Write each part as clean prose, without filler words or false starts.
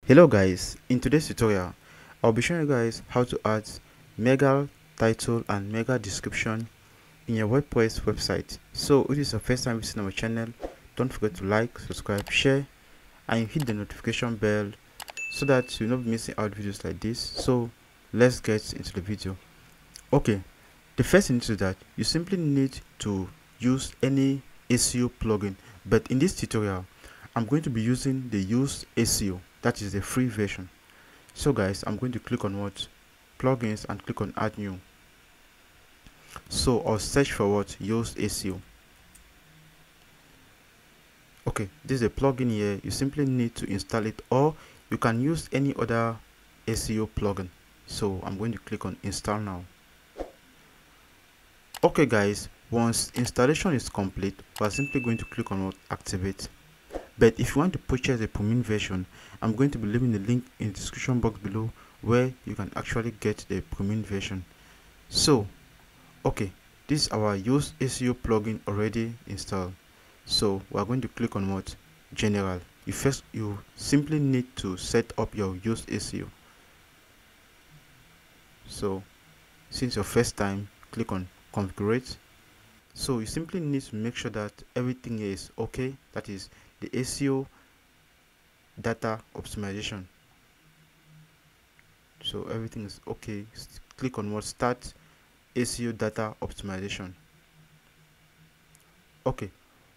Hello guys, in today's tutorial I'll be showing you guys how to add mega title and mega description in your WordPress website. So if this is your first time visiting our channel, don't forget to like, subscribe, share and hit the notification bell so that you'll not be missing out videos like this. So let's get into the video. Okay, the first thing is that you simply need to use any SEO plugin, but in this tutorial I'm going to be using the Use SEO, that is the free version. So guys, I'm going to click on what plugins and click on add new. So I'll search for what Use SEO. Okay, this is a plugin here. You simply need to install it, or you can use any other SEO plugin. So I'm going to click on install now. Okay guys, once installation is complete, we're simply going to click on what activate. But if you want to purchase the premium version, I'm going to be leaving the link in the description box below where you can actually get the premium version. So okay, this is our Use SEO plugin already installed. So we are going to click on what general. You simply need to set up your Use SEO. So since your first time, click on configure. So you simply need to make sure that everything is okay, that is the SEO data optimization. So everything is okay. Click on what start SEO data optimization. Okay,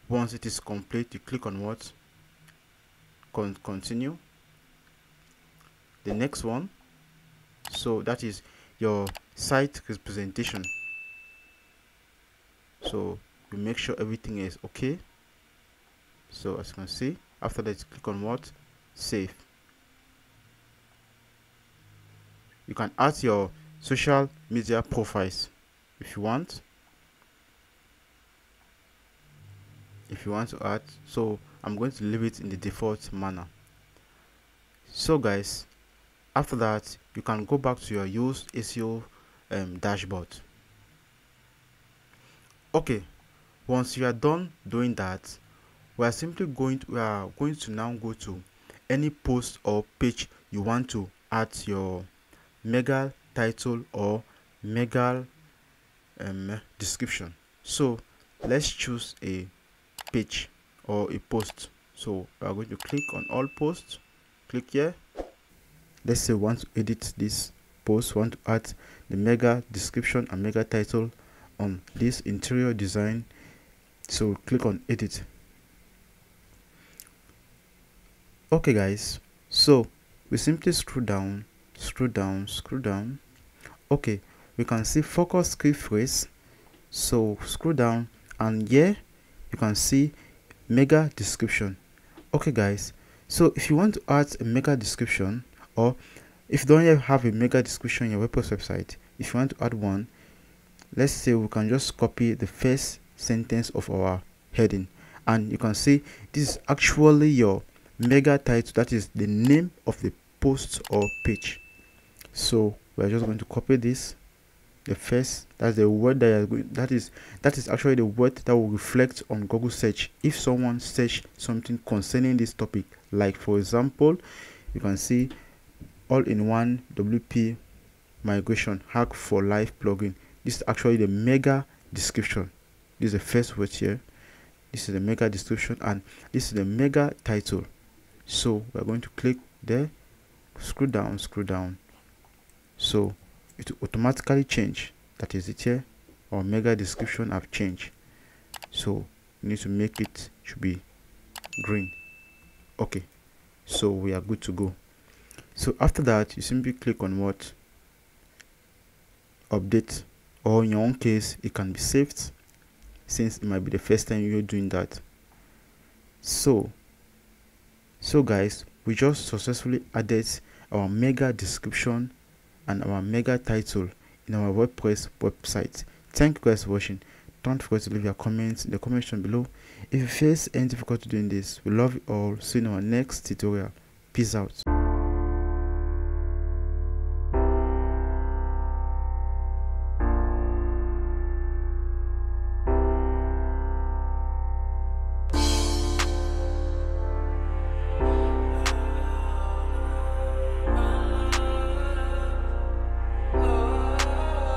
once it is complete, you click on what continue. The next one, so that is your site representation. So you make sure everything is okay. So as you can see, after that, click on what save. You can add your social media profiles if you want to add. So I'm going to leave it in the default manner. So guys, after that, you can go back to your Use SEO dashboard. Okay, once you are done doing that, we are going to now go to any post or page you want to add your mega title or mega description. So let's choose a page or a post. So we are going to click on all posts. Click here. Let's say we want to edit this post, want to add the mega description and mega title on this interior design. So click on edit. Okay guys, so we simply scroll down. Okay, we can see focus key phrase. So scroll down and here you can see mega description. Okay guys, so if you want to add a mega description, or if you don't yet have a mega description in your WordPress website, if you want to add one, let's say we can just copy the first sentence of our heading, and you can see this is actually your mega title, that is the name of the post or page. So we're just going to copy this, the first, that's the word that is actually the word that will reflect on Google search if someone search something concerning this topic. Like for example, you can see all-in-one WP migration hack for live plugin. This is actually the mega description. This is the first word here. This is the mega description and this is the mega title. So we're going to click there, scroll down. So it will automatically change. That is it here. Our mega description have changed. So we need to make it should be green. Okay, so we are good to go. So after that, you simply click on what update, or in your own case it can be saved since it might be the first time you're doing that. So guys, we just successfully added our mega description and our mega title in our WordPress website. Thank you guys for watching. Don't forget to leave your comments in the comment section below. If you face any difficulty doing this, we love you all. See you in our next tutorial. Peace out.